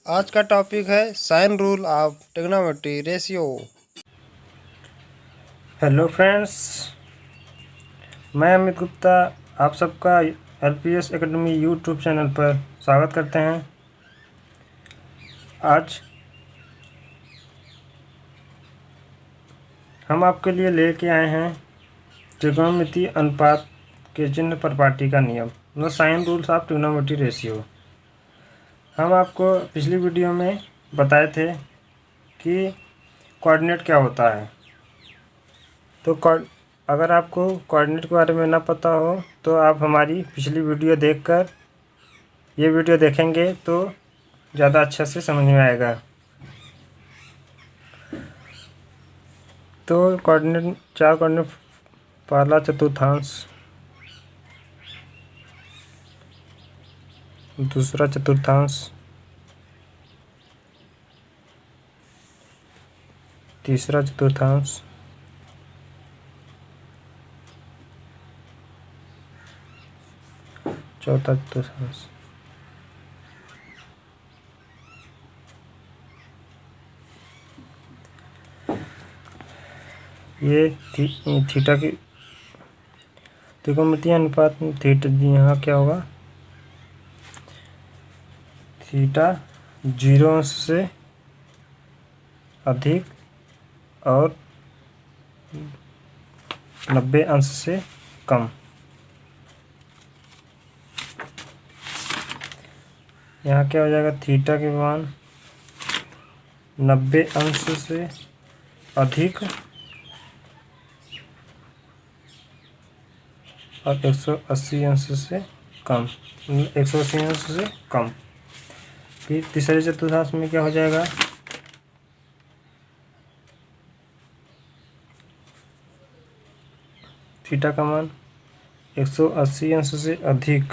आज का टॉपिक है sign rule of trigonometry ratio. Hello friends, मैं अमित गुप्ता आप सबका एलपीएस एकेडमी यूट्यूब चैनल पर स्वागत करते हैं। आज हम आपके लिए लेके आए हैं त्रिकोणमितीय अनुपात के चिन्ह पर पार्टी का नियम, मतलब sign rules of trigonometry ratio. हम आपको पिछली वीडियो में बताए थे कि कोऑर्डिनेट क्या होता है। तो अगर आपको कोऑर्डिनेट के बारे में ना पता हो तो आप हमारी पिछली वीडियो देखकर ये वीडियो देखेंगे तो ज़्यादा अच्छे से समझ में आएगा। तो कोऑर्डिनेट, चार कोऑर्डिनेट, पहला चतुर्थांश, दूसरा चतुर्थांश, तीसरा चतुर्थांश, चौथा चतुर्थांश। ये थीटा की त्रिकोणमितीय अनुपात में थीटा, जी यहाँ क्या होगा, थीटा 0 अंश से अधिक और 90 अंश से कम। यहाँ क्या हो जाएगा, थीटा के मान 90 अंश से अधिक और 180 अंश से कम, 180 अंश से कम। फिर तीसरे चतुर्थांश में क्या हो जाएगा, थीटा का मान 180 अंश से अधिक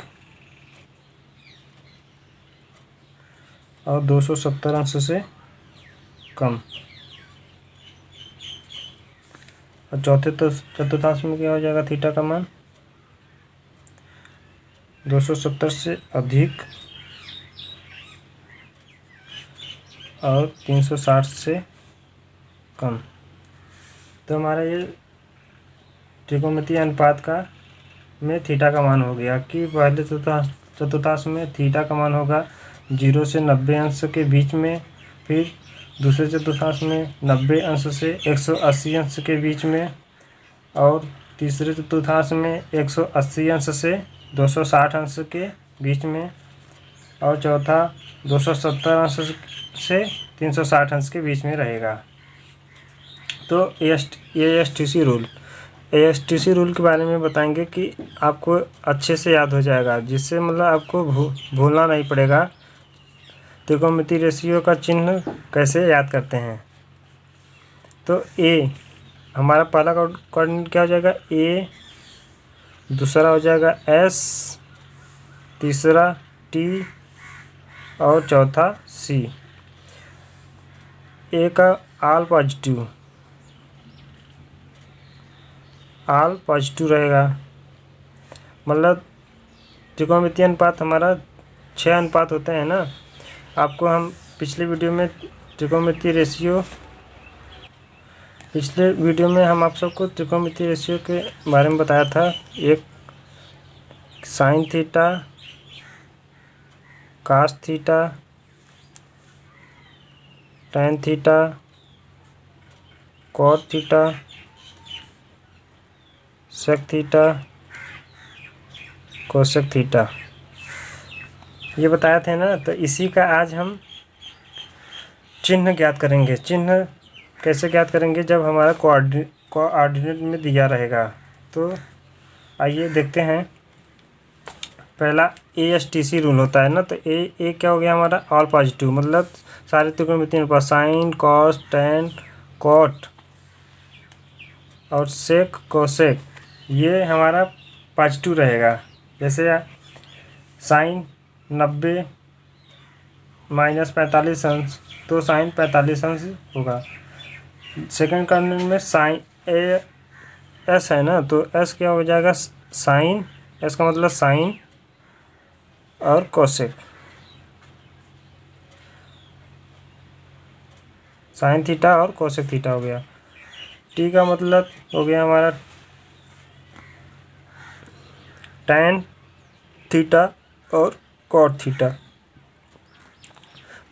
और 270 अंश से कम। और चौथे चतुर्थांश में क्या हो जाएगा, थीटा का मान 270 से अधिक और 360 से कम। तो हमारा ये त्रिकोणमितीय अनुपात का में थीटा का मान हो गया कि पहले चतुर्थांश में थीटा का मान होगा 0 से 90 अंश के बीच में, फिर दूसरे चतुर्थांश में 90 अंश से 180 अंश के बीच में, और तीसरे चतुर्थांश में 180 अंश से 260 अंश के बीच में, और चौथा 270 अंश से 360 अंश के बीच में रहेगा। तो एएसटीसी रूल के बारे में बताएंगे कि आपको अच्छे से याद हो जाएगा, जिससे मतलब आपको भूलना नहीं पड़ेगा त्रिकोणमितीय रेशियो का चिन्ह कैसे याद करते हैं। तो ए हमारा पहला कोऑर्डिनेट क्या हो जाएगा, ए, दूसरा हो जाएगा एस, तीसरा टी और चौथा सी। ए का ऑल पॉजिटिव रहेगा, मतलब त्रिकोणमितीय अनुपात हमारा 6 अनुपात होते हैं ना। आपको हम पिछले वीडियो में हम आप सबको त्रिकोणमितीय रेशियो के बारे में बताया था। एक sine theta, cos theta, tan theta, cot theta, sec theta, cosec theta, ये बताए थे ना। तो इसी का आज हम चिन्ह ज्ञात करेंगे। चिन्ह कैसे ज्ञात करेंगे, जब हमारा कोऑर्डिनेट में दिया रहेगा। तो आइए देखते हैं। पहला एएसटीसी रूल होता है ना, तो ए क्या हो गया हमारा, ऑल पॉजिटिव, मतलब सारे त्रिकोणमितीय अनुपात साइन, कॉस, टैन, कॉट और सेक, कोसेक, ये हमारा पॉजिटिव रहेगा। जैसे साइन 90 माइनस 45 अंश, तो साइन 45 अंश होगा। सेकंड कोऑर्डिनेट में साइन एस है ना, तो एस क्या हो जाएगा, साइन, एस का मतलब साइन और कोसेक। साइन थीटा और कोसेक थीटा हो गया। टी का मतलब हो गया हमारा टैन थीटा और कॉट थीटा।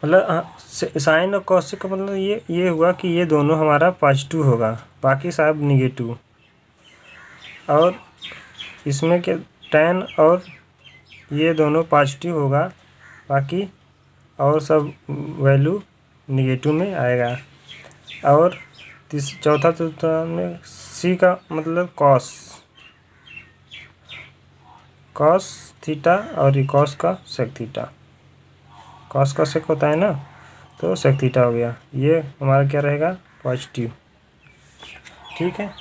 मतलब साइन और कोसेक का मतलब ये हुआ कि ये दोनों हमारा पॉजिटिव होगा, बाकी सब निगेटिव। और इसमें के टैन और ये दोनों पॉजिटिव होगा, बाकी और सब वैल्यू निगेटिव में आएगा। और चौथा में सी का मतलब कॉस थीटा और ये कॉस का सेक थीटा। कॉस का सेक होता है ना, तो सेक थीटा हो गया। ये हमारा क्या रहेगा, पॉजिटिव। ठीक है,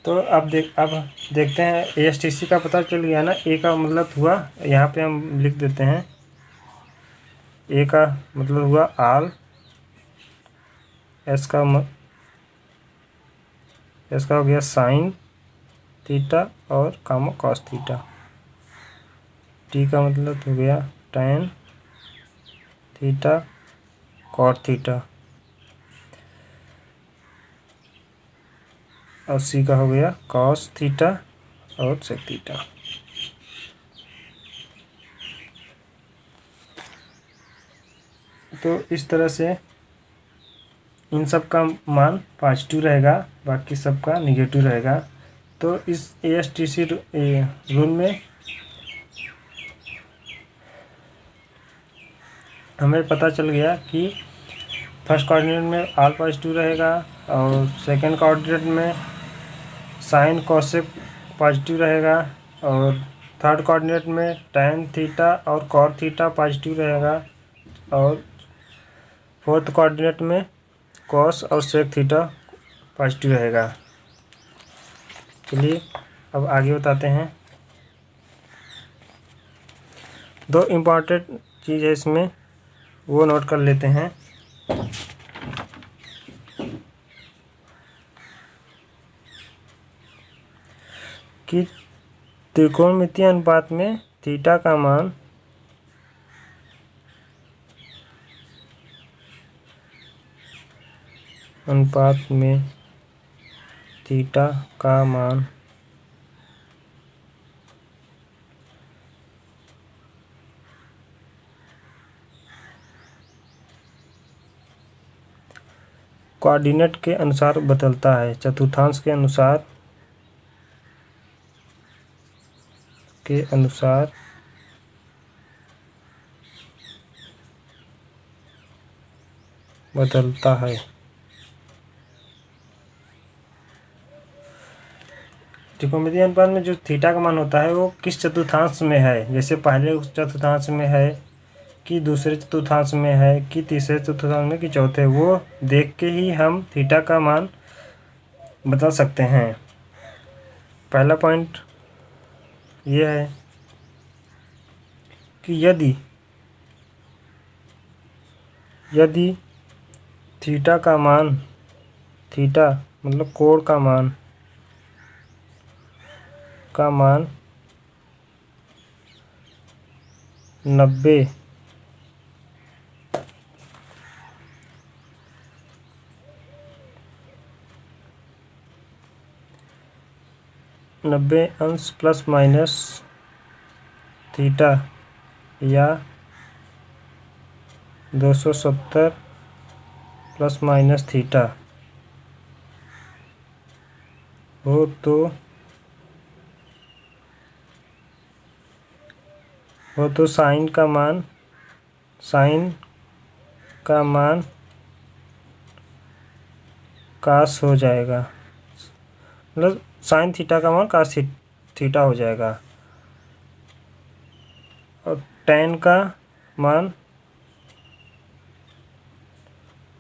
तो अब देखते हैं ASTC का पता चल गया ना। ए का मतलब हुआ, यहाँ पे हम लिख देते हैं, ए का मतलब हुआ आल, एस का हो गया साइन थीटा और कामा कॉस थीटा। टी का मतलब हो गया टैन थीटा कॉट थीटा। और सी का हो गया कॉस थीटा और सेक थीटा। तो इस तरह से इन सब का मान पॉजिटिव रहेगा, बाकी सब का निगेटिव रहेगा। तो इस ASTC रूल में हमें पता चल गया कि फर्स्ट कोऑर्डिनेट में आल पॉजिटिव रहेगा, और सेकंड कोऑर्डिनेट में साइन कोसेक पॉजिटिव रहेगा, और थर्ड कोऑर्डिनेट में टैन थीटा और कॉट थीटा पॉजिटिव रहेगा, और फोर्थ कोऑर्डिनेट में कॉस और सेक थीटा पॉजिटिव रहेगा। चलिए अब आगे बताते हैं। दो इम्पॉर्टेंट चीज़ है इसमें, वो नोट कर लेते हैं। कि त्रिकोणमितीय अनुपात में थीटा का मान कोऑर्डिनेट के अनुसार बदलता है, चतुर्थांश के अनुसार बदलता है। त्रिकोणमितीय अनुपात में जो थीटा का मान होता है वो किस चतुर्थांश में है, जैसे पहले उस चतुर्थांश में है कि दूसरे चतुर्थांश में है कि तीसरे चतुर्थांश में कि चौथे, वो देख के ही हम थीटा का मान बता सकते हैं। पहला पॉइंट ये है कि यदि थीटा का मान, थीटा मतलब कोण का मान 90 अंश प्लस माइनस थीटा या 270 प्लस माइनस थीटा हो, तो साइन का मान कास हो जाएगा, मतलब साइन थीटा का मान कास थीटा हो जाएगा, और टैन का मान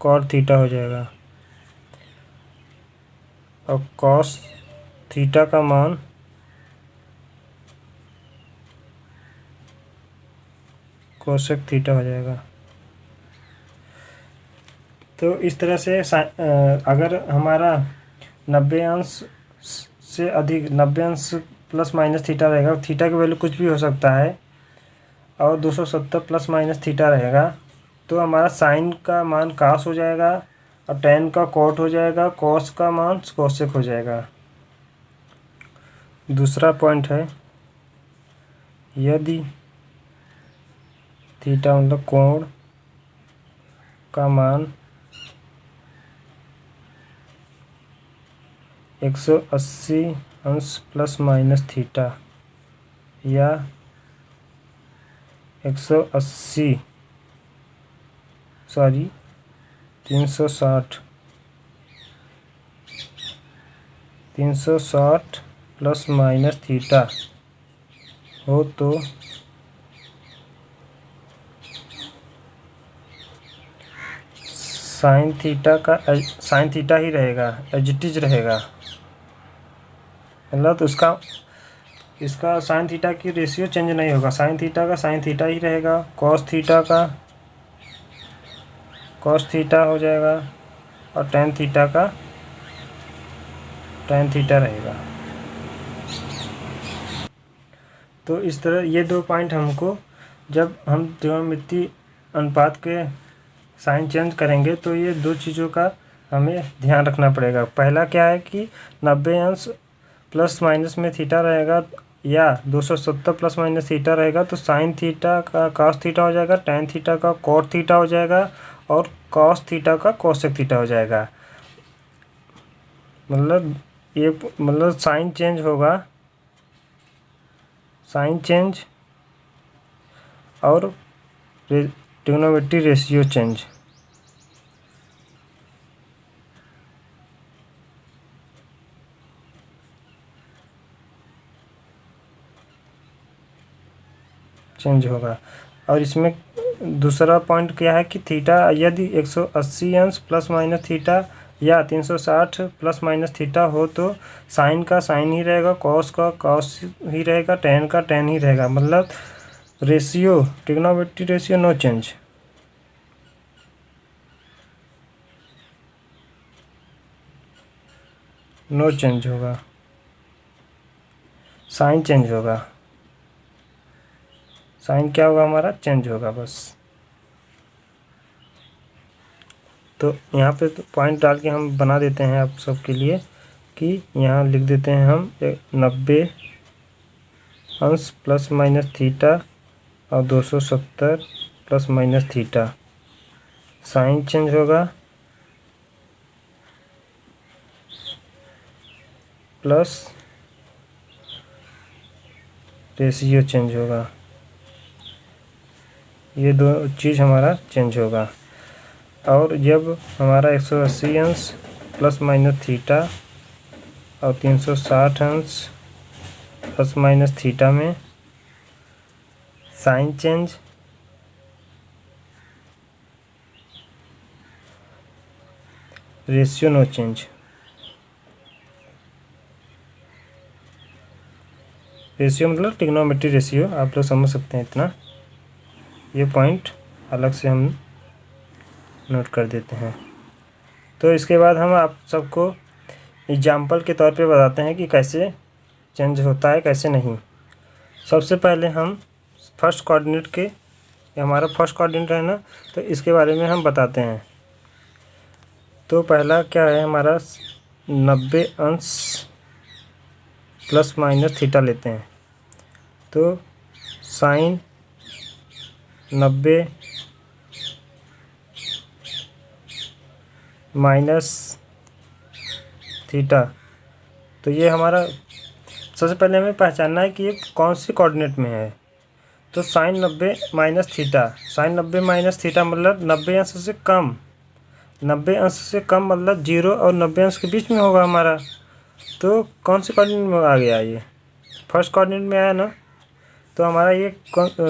कॉट थीटा हो जाएगा, और कॉस थीटा का मान कोसेक थीटा हो जाएगा। तो इस तरह से अगर हमारा 90 अंश से अधिक, 90 अंश प्लस माइनस थीटा रहेगा, थीटा की वैल्यू कुछ भी हो सकता है, और 270 प्लस माइनस थीटा रहेगा, तो हमारा साइन का मान कास हो जाएगा और टेन का कॉट हो जाएगा, कॉस का मान कोसेक हो जाएगा। दूसरा पॉइंट है, यदि थीटा मतलब कोण का मान 180 अंश प्लस माइनस थीटा या 360 प्लस माइनस थीटा हो तो साइन थीटा ही रहेगा, एज इट इज रहेगा। मतलब तो इसका साइन थीटा की रेशियो चेंज नहीं होगा, साइन थीटा का साइन थीटा ही रहेगा, कॉस थीटा का कॉस थीटा हो जाएगा और टेन थीटा का टेन थीटा रहेगा। तो इस तरह ये दो पॉइंट हमको, जब हम त्रिकोणमितीय अनुपात के साइन चेंज करेंगे तो ये दो चीज़ों का हमें ध्यान रखना पड़ेगा। पहला क्या है कि 90 अंश प्लस माइनस में थीटा रहेगा या 270 प्लस माइनस थीटा रहेगा तो साइन थीटा का कॉस थीटा हो जाएगा, टेन थीटा का कॉट थीटा हो जाएगा और कॉस थीटा का कोसेक थीटा हो जाएगा। मतलब साइन चेंज होगा, साइन चेंज और ट्रिग्नोमेट्री रेशियो चेंज। चेंज होगा। और इसमें दूसरा पॉइंट क्या है कि थीटा यदि 180 अंश प्लस माइनस थीटा या 360 प्लस माइनस थीटा हो तो साइन का साइन ही रहेगा, कॉस का कॉस ही रहेगा, टेन का टेन ही रहेगा। मतलब ratio, trigonometry ratio no change. No change होगा, साइन चेंज होगा। साइन क्या होगा हमारा, चेंज होगा बस। तो यहाँ पे तो पॉइंट डाल के हम बना देते हैं आप सबके लिए कि यहाँ लिख देते हैं हम 90 अंश प्लस माइनस थीटा और 270 plus minus theta. Sign change होगा प्लस रेशियो चेंज होगा, ये दो चीज़ हमारा चेंज होगा। और जब हमारा 180 अंश प्लस माइनस थीटा और 360 अंश प्लस माइनस थीटा में sign change, ratio no change. Ratio मतलब ट्रिग्नोमेट्री रेशियो, आप लोग समझ सकते हैं इतना। ये पॉइंट अलग से हम नोट कर देते हैं। तो इसके बाद हम आप सबको एग्जाम्पल के तौर पे बताते हैं कि कैसे चेंज होता है, कैसे नहीं। सबसे पहले हम फर्स्ट कोऑर्डिनेट के, हमारा फर्स्ट कोऑर्डिनेट है ना, तो इसके बारे में हम बताते हैं। तो पहला क्या है हमारा, 90 अंश प्लस माइनस थीटा लेते हैं। तो साइन 90 माइनस थीटा, तो ये हमारा सबसे पहले हमें पहचानना है कि ये कौन सी कोऑर्डिनेट में है। तो sine 90 minus theta, sine 90 minus theta मतलब 90 अंश से कम, 90 अंश से कम मतलब 0 और 90 अंश के बीच में होगा हमारा। तो कौन सी कोऑर्डिनेट में आ गया, ये फर्स्ट कोऑर्डिनेट में आया ना, तो हमारा ये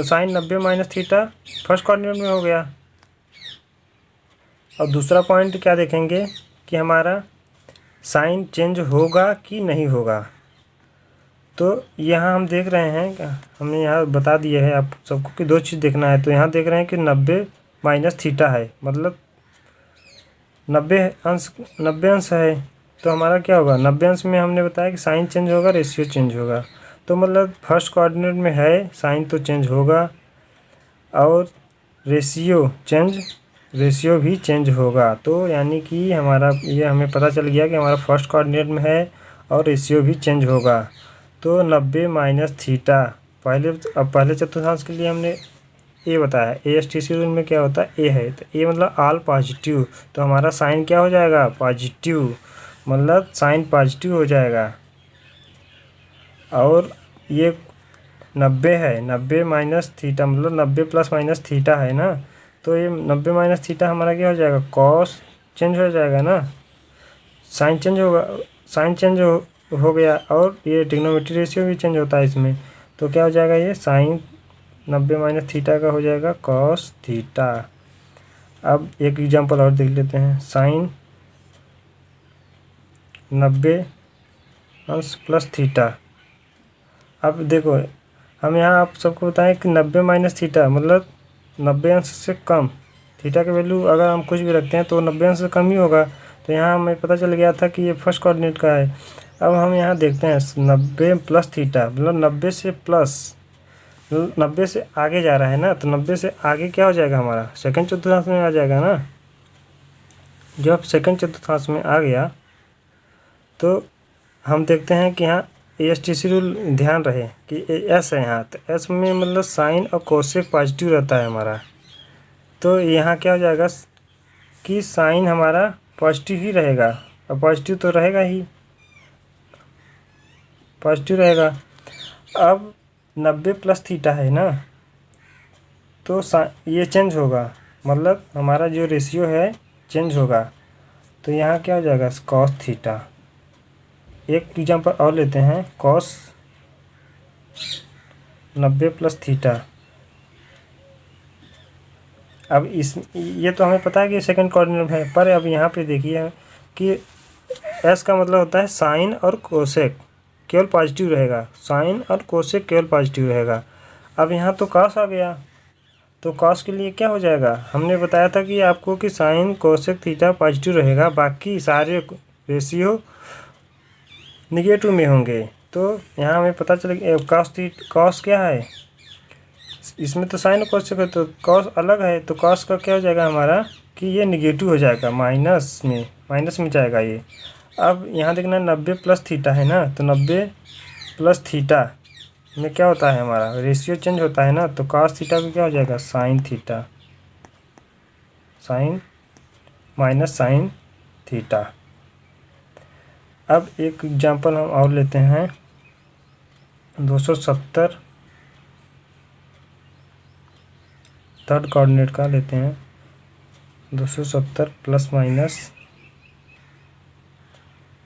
sine 90 minus theta first coordinate में हो गया। और दूसरा पॉइंट क्या देखेंगे कि हमारा साइन चेंज होगा कि नहीं होगा। तो यहाँ हम देख रहे हैं, हमने यहाँ बता दिया है आप सबको कि दो चीज़ देखना है। तो यहाँ देख रहे हैं कि 90 माइनस थीटा है, मतलब 90 अंश है। तो हमारा क्या होगा, 90 अंश में हमने बताया कि साइन चेंज होगा, रेशियो चेंज होगा। तो मतलब फर्स्ट कोऑर्डिनेट में है, साइन तो चेंज होगा। और रेशियो भी चेंज होगा। तो यानी कि हमारा ये हमें पता चल गया कि हमारा फर्स्ट कोऑर्डिनेट में है और रेशियो भी चेंज होगा। तो 90 माइनस थीटा पहले चतुर्थांश के लिए हमने ए बताया। ASTC रूल में क्या होता है, ए है तो ए मतलब ऑल पॉजिटिव, तो हमारा साइन क्या हो जाएगा, पॉजिटिव, मतलब साइन पॉजिटिव हो जाएगा। और ये 90 है, 90 माइनस थीटा मतलब 90 प्लस माइनस थीटा है ना, तो ये 90 माइनस थीटा हमारा क्या हो जाएगा, कॉस चेंज हो जाएगा ना, साइन चेंज होगा, साइन चेंज हो गया। और ये ट्रिग्नोमेट्री रेशियो भी चेंज होता है इसमें, तो क्या हो जाएगा, ये साइन 90 माइनस थीटा का हो जाएगा कॉस थीटा। अब एक एग्जांपल और देख लेते हैं, साइन 90 अंश प्लस थीटा। अब देखो हम यहाँ आप सबको बताएं कि 90 माइनस थीटा मतलब 90 अंश से कम, थीटा की वैल्यू अगर हम कुछ भी रखते हैं तो 90 अंश से कम ही होगा। तो यहाँ हमें पता चल गया था कि ये फर्स्ट कोऑर्डिनेट का है। अब हम यहाँ देखते हैं 90 प्लस थीटा मतलब 90 से प्लस, 90 से आगे जा रहा है ना, तो 90 से आगे क्या हो जाएगा, हमारा सेकंड चतुर्थांश में आ जाएगा ना। जब सेकंड चतुर्थांश में आ गया तो हम देखते हैं कि यहाँ ASTC रूल ध्यान रहे कि एस है यहाँ, तो एस में मतलब साइन और कोसेक पॉजिटिव रहता है हमारा। तो यहाँ क्या हो जाएगा कि साइन हमारा पॉजिटिव ही रहेगा, और पॉजिटिव तो रहेगा ही, पॉजिटिव रहेगा। अब 90 प्लस थीटा है ना, तो ये चेंज होगा, मतलब हमारा जो रेशियो है चेंज होगा। तो यहाँ क्या हो जाएगा, कॉस थीटा। एक एग्जांपल और लेते हैं, कॉस 90 प्लस थीटा। अब ये तो हमें पता है कि सेकंड कोऑर्डिनेट है, पर अब यहाँ पे देखिए कि एस का मतलब होता है साइन और कोसेक केवल पॉजिटिव रहेगा, साइन और कोसेक केवल पॉजिटिव रहेगा। अब यहाँ तो कॉस आ गया, तो कॉस के लिए क्या हो जाएगा, हमने बताया था कि आपको कि साइन कोसेक थीटा पॉजिटिव रहेगा, बाकी सारे रेशियो निगेटिव में होंगे। तो यहाँ हमें पता चले कॉस क्या है, इसमें तो साइन और कोसेक है, तो कॉस अलग है, तो कॉस का क्या हो जाएगा हमारा कि ये निगेटिव हो जाएगा, माइनस में जाएगा ये। अब यहाँ देखना 90 प्लस थीटा है ना, तो 90 प्लस थीटा में क्या होता है, हमारा रेशियो चेंज होता है ना, तो कॉस थीटा को क्या हो जाएगा, sine theta, sine minus sine theta. अब एक एग्जांपल हम और लेते हैं, 270 थर्ड कोऑर्डिनेट का लेते हैं, 270 प्लस माइनस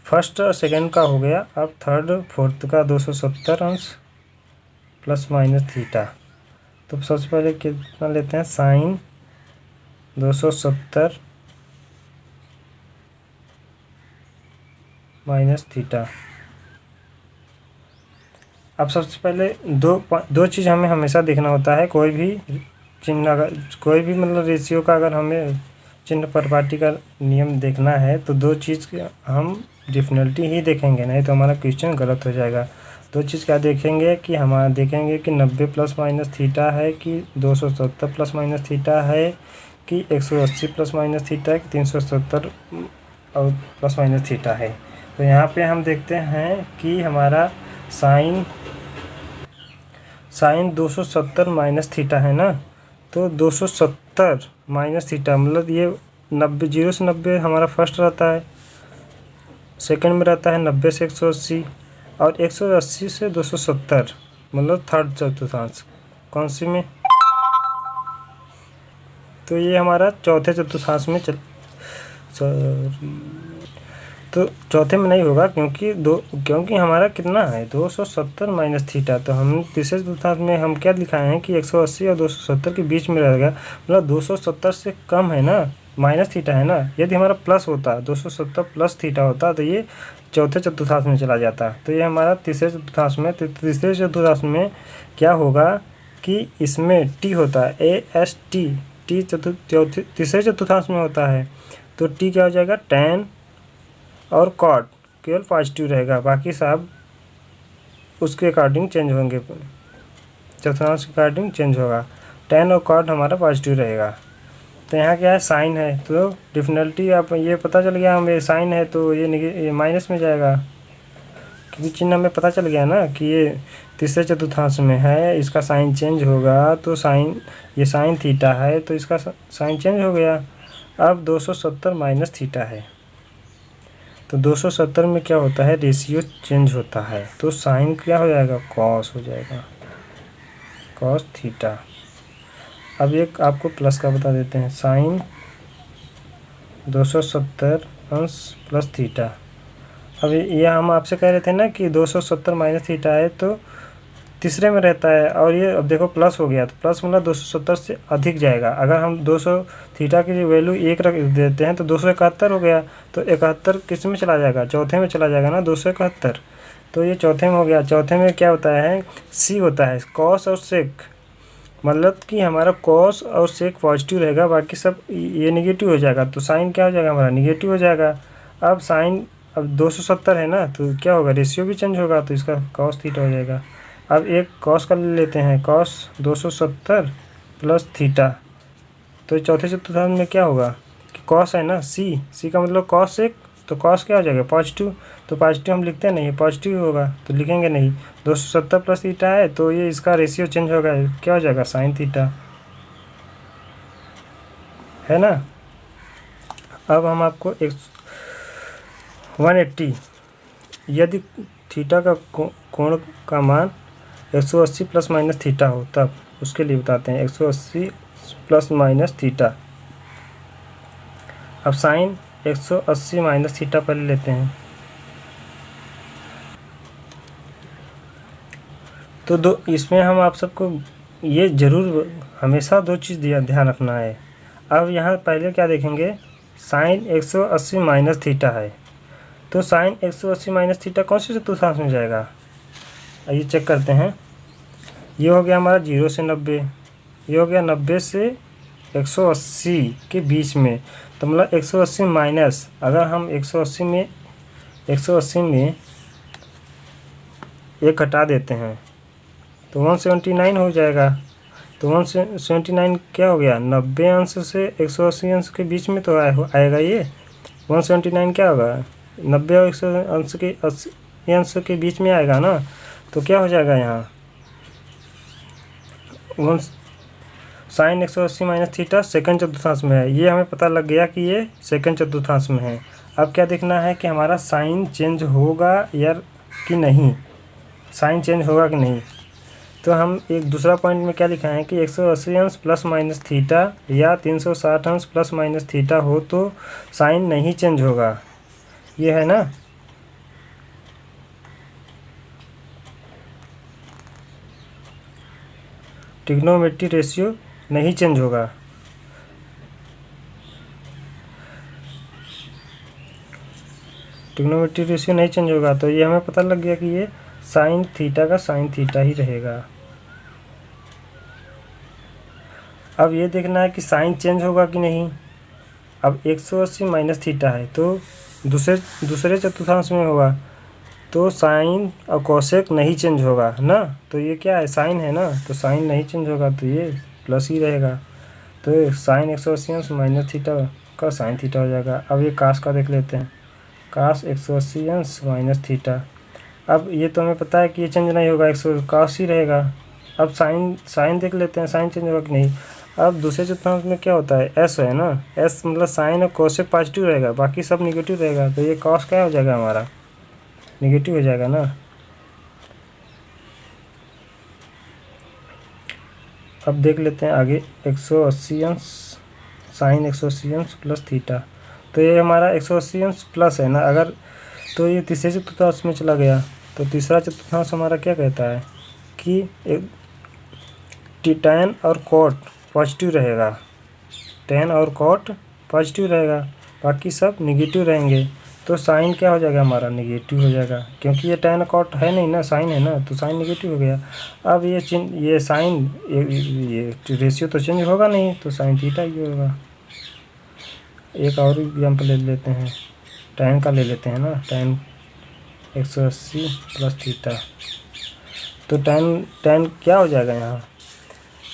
फर्स्ट और सेकंड का हो गया। अब थर्ड फोर्थ का 270 अंश प्लस माइनस थीटा। तो सबसे पहले कितना लेते हैं, साइन 270 माइनस थीटा। अब सबसे पहले दो चीज़ हमें हमेशा देखना होता है, कोई भी चिन्ह अगर कोई भी मतलब रेशियो का अगर हमें चिन्ह परिपाटी का नियम देखना है तो दो चीज़ हम डेफिनेटली ही देखेंगे, नहीं तो हमारा क्वेश्चन गलत हो जाएगा। दो चीज़ क्या देखेंगे कि हमारा देखेंगे कि 90 प्लस माइनस थीटा है कि 270 प्लस माइनस थीटा है कि 180 प्लस माइनस थीटा है कि 370 और प्लस माइनस थीटा है। तो यहाँ पे हम देखते हैं कि हमारा साइन 270 माइनस थीटा है ना, तो 270 माइनस थीटा मतलब ये 90, 0 से 90 हमारा फर्स्ट रहता है, सेकंड में रहता है 90 से 180 और 180 से 270 मतलब थर्ड चतुर्थांश कौन सी में, तो ये हमारा चौथे चतुर्थांश में तो चौथे में नहीं होगा क्योंकि हमारा कितना है 270 माइनस थीटा। तो हम तीसरे चतुर्थांश में हम क्या दिखाए हैं कि 180 और 270 के बीच में रहेगा, मतलब 270 से कम है ना, माइनस थीटा है ना। यदि हमारा प्लस होता 270 प्लस थीटा होता तो ये चौथे चतुर्थांश में चला जाता। तो ये हमारा तीसरे चतुर्थांश में, तो तीसरे चतुर्थांश में क्या होगा कि इसमें टी होता है, AST टी तीसरे चतुर्थांश में होता है, तो टी क्या हो जाएगा, tan और कॉट केवल पॉजिटिव रहेगा, बाकी सब उसके अकॉर्डिंग चेंज होंगे, चतुर्थांश के अकॉर्डिंग चेंज होगा। tan और cot हमारा पॉजिटिव रहेगा। तो यहाँ क्या है, साइन है, तो डेफिनेटली आप ये पता चल गया हमें साइन है तो ये माइनस में जाएगा, क्योंकि चिन्ह हमें पता चल गया ना कि ये तीसरे चतुर्थांश में है, इसका साइन चेंज होगा तो साइन, ये साइन थीटा है तो इसका साइन चेंज हो गया। अब 270 माइनस थीटा है, तो 270 में क्या होता है, रेशियो चेंज होता है, तो साइन क्या हो जाएगा, कॉस हो जाएगा, कॉस थीटा। अब एक आपको प्लस का बता देते हैं, साइन 270 अंश प्लस थीटा। अब ये हम आपसे कह रहे थे ना कि 270 माइनस थीटा है तो तीसरे में रहता है, और ये अब देखो प्लस हो गया, तो प्लस मतलब 270 से अधिक जाएगा। अगर हम 200 थीटा की वैल्यू 1 रख देते हैं तो 271 हो गया, तो 71 किस में चला जाएगा, चौथे में चला जाएगा ना, 271। तो ये चौथे में हो गया। चौथे में क्या होता है, सी होता है, कॉस और सेक, मतलब कि हमारा कॉस और सेक पॉजिटिव रहेगा, बाकी सब ये निगेटिव हो जाएगा, तो साइन क्या हो जाएगा, हमारा निगेटिव हो जाएगा। अब साइन, अब 270 है ना, तो क्या होगा, रेशियो भी चेंज होगा, तो इसका कॉस थीटा हो जाएगा। अब एक कॉस का ले लेते हैं, कॉस 270 प्लस थीटा, तो चौथे चतुर्थांश में क्या होगा कि कॉस है ना, सी का मतलब कॉस सेक, तो कॉस क्या हो जाएगा, पॉजिटिव, तो पॉजिटिव हम लिखते हैं नहीं, पॉजिटिव होगा तो लिखेंगे नहीं। 270 प्लस थीटा है तो ये इसका रेशियो चेंज होगा, क्या हो जाएगा, साइन थीटा, है ना। अब हम आपको 180, यदि थीटा का कोण का मान 180 प्लस माइनस थीटा हो तब उसके लिए बताते हैं, 180 प्लस माइनस थीटा। अब साइन 180 माइनस थीटा पहले लेते हैं, तो दो इसमें हम आप सबको ये ज़रूर हमेशा दो चीज़ ध्यान रखना है। अब यहाँ पहले क्या देखेंगे, साइन 180 माइनस थीटा है, तो साइन 180 माइनस थीटा कौन से चतुर्थांश में जाएगा, आइए चेक करते हैं। ये हो गया हमारा 0 से 90, ये हो गया 90 से 180 के बीच में, तो मतलब 180 माइनस, अगर हम 180 में एक घटा देते हैं तो 179 हो जाएगा। तो 179 क्या हो गया, 90 अंश से 180 अंश के बीच में तो आएगा ये 179 क्या होगा, 90 और 180 अंश के 80 अंश के बीच में आएगा ना, तो क्या हो जाएगा यहाँ, साइन 180 माइनस थीटा सेकंड चतुर्थांश में है, ये हमें पता लग गया कि ये सेकंड चतुर्थांश में है। अब क्या देखना है कि हमारा साइन चेंज होगा या कि नहीं, साइन चेंज होगा कि नहीं। तो हम एक दूसरा पॉइंट में क्या लिखा है कि 180 अंश प्लस माइनस थीटा या 360 अंश प्लस माइनस थीटा हो तो साइन नहीं चेंज होगा, ये है ना। ट्रिग्नोमेट्री रेशियो नहीं चेंज होगा। ट्रिग्नोमेट्री रेशियो नहीं चेंज होगा, तो ये हमें पता लग गया कि ये साइन थीटा का साइन थीटा ही रहेगा। अब ये देखना है कि साइन चेंज होगा कि नहीं। अब 180 माइनस थीटा है तो दूसरे चतुर्थांश में होगा, तो साइन और कोसेक नहीं चेंज होगा ना, तो ये क्या है, साइन है ना, तो साइन नहीं चेंज होगा तो ये प्लस ही रहेगा। तो साइन 180 अंश माइनस थीटा का साइन थीटा हो जाएगा। अब ये कास का देख लेते हैं, कास 180 अंश माइनस थीटा। अब ये तो हमें पता है कि ये चेंज नहीं होगा, 100 कास ही रहेगा। अब साइन देख लेते हैं, साइन चेंज होगा कि नहीं। अब दूसरे चतुर्थांश में क्या होता है, एस है ना, एस मतलब साइन और कोसेक पॉजिटिव रहेगा, बाकी सब निगेटिव रहेगा, तो ये कॉस क्या हो जाएगा, हमारा निगेटिव हो जाएगा ना। अब देख लेते हैं आगे, 180 अंश साइन 180 अंश प्लस थीटा, तो ये हमारा 180 अंश प्लस है ना, अगर तो ये तीसरे चतुर्थांश में चला गया, तो तीसरा चतुर्थांश हमारा क्या कहता है कि tan और cot पॉजिटिव रहेगा, tan और cot पॉजिटिव रहेगा, बाकी सब निगेटिव रहेंगे, तो साइन क्या हो जाएगा, हमारा निगेटिव हो जाएगा, क्योंकि ये tan cot है नहीं ना, साइन है ना, तो साइन निगेटिव हो गया। अब ये साइन ये रेशियो तो चेंज होगा नहीं, तो साइन थीटा ही होगा। एक और एग्जाम्पल ले लेते हैं, tan का ले लेते हैं ना, tan 180 प्लस थीटा, तो tan क्या हो जाएगा यहाँ,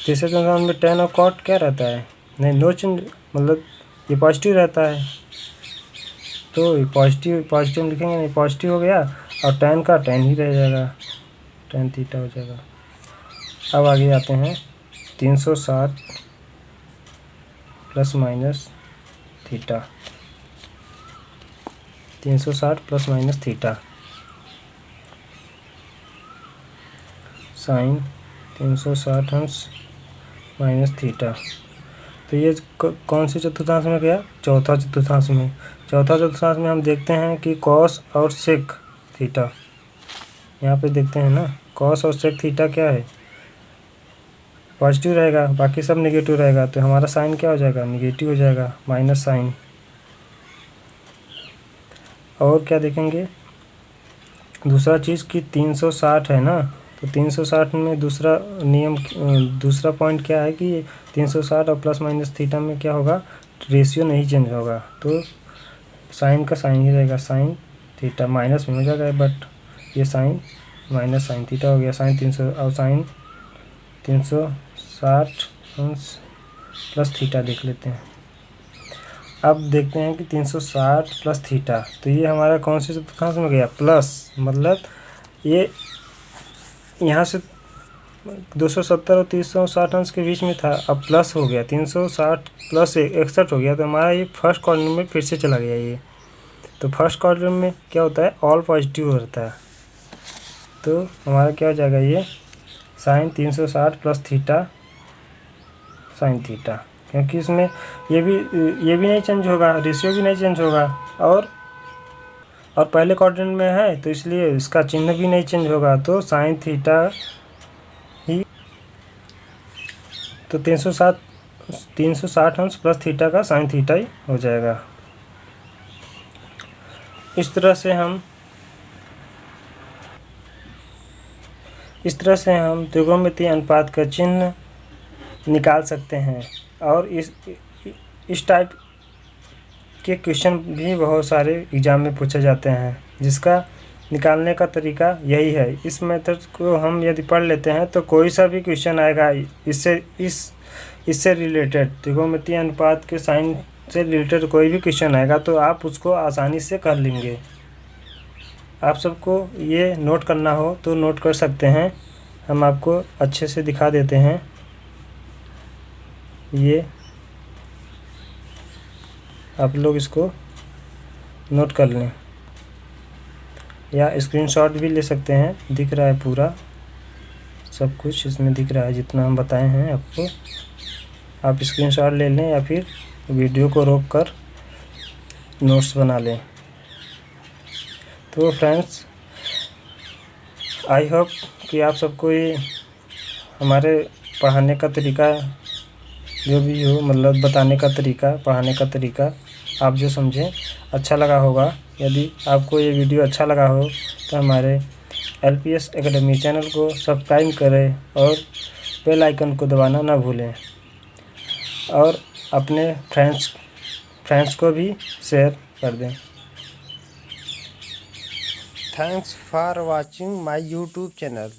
तीसरे चतुर्थांश में tan और cot क्या रहता है, नहीं नो चेंज, मतलब ये पॉजिटिव रहता है, तो ये पॉजिटिव पॉजिटिव लिखेंगे नहीं, पॉजिटिव हो गया, और tan का tan ही रह जाएगा, tan थीटा हो जाएगा। अब आगे आते हैं 360 plus minus theta, 360 plus minus theta sign 360 अंश माइनस थीटा। तो ये कौन से चतुर्थांश में गया, चौथा चतुर्थांश में। चौथा चतुर्थांश में हम देखते हैं कि कॉस और सेक थीटा, यहाँ पे देखते हैं ना, कॉस और सेक थीटा क्या है, पॉजिटिव रहेगा, बाकी सब नेगेटिव रहेगा, तो हमारा साइन क्या हो जाएगा, नेगेटिव हो जाएगा, माइनस साइन। और क्या देखेंगे, दूसरा चीज़ कि 360 है ना, तो 360 में दूसरा नियम, दूसरा पॉइंट क्या है कि 360 और प्लस माइनस थीटा में क्या होगा, रेशियो नहीं चेंज होगा, तो साइन का साइन ही रहेगा, साइन थीटा माइनस में हो जाएगा, बट ये साइन माइनस साइन थीटा हो गया, साइन 300 और साइन 360 अंश प्लस थीटा देख लेते हैं। अब देखते हैं कि 360 प्लस थीटा, तो ये हमारा कौन से चतुर्थांश में गया, प्लस, मतलब ये यहाँ से 270 और 360 अंश के बीच में था, अब प्लस हो गया, 360 प्लस 61 हो गया, तो हमारा ये फर्स्ट क्वाड्रेंट में फिर से चला गया ये। तो फर्स्ट क्वाड्रेंट में क्या होता है, ऑल पॉजिटिव होता है, तो हमारा क्या हो जाएगा, ये sine 360 plus theta sine theta, क्योंकि इसमें ये भी नहीं चेंज होगा, रेशियो भी नहीं चेंज होगा, और पहले क्वाड्रेंट में है तो इसलिए इसका चिन्ह भी नहीं चेंज होगा, तो साइन थीटा ही, तो 360 अंश प्लस थीटा का साइन थीटा ही हो जाएगा। इस तरह से हम त्रिकोणमितीय अनुपात का चिन्ह निकाल सकते हैं, और इस टाइप के क्वेश्चन भी बहुत सारे एग्ज़ाम में पूछे जाते हैं, जिसका निकालने का तरीका यही है। इस मेथड को हम यदि पढ़ लेते हैं तो कोई सा भी क्वेश्चन आएगा इससे रिलेटेड, त्रिकोणमितीय अनुपात के साइन से रिलेटेड कोई भी क्वेश्चन आएगा तो आप उसको आसानी से कर लेंगे। आप सबको ये नोट करना हो तो नोट कर सकते हैं, हम आपको अच्छे से दिखा देते हैं, ये आप लोग इसको नोट कर लें या स्क्रीनशॉट भी ले सकते हैं, दिख रहा है पूरा सब कुछ इसमें दिख रहा है, जितना हम बताए हैं आपको, आप स्क्रीनशॉट ले लें या फिर वीडियो को रोक कर नोट्स बना लें। तो फ्रेंड्स, आई होप कि आप सबको ये हमारे पढ़ाने का तरीका जो भी हो, मतलब बताने का तरीका, पढ़ाने का तरीका आप जो समझें अच्छा लगा होगा। यदि आपको ये वीडियो अच्छा लगा हो तो हमारे LPS एकेडमी चैनल को सब्सक्राइब करें और बेल आइकन को दबाना ना भूलें, और अपने फ्रेंड्स को भी शेयर कर दें। Thanks for watching my YouTube channel.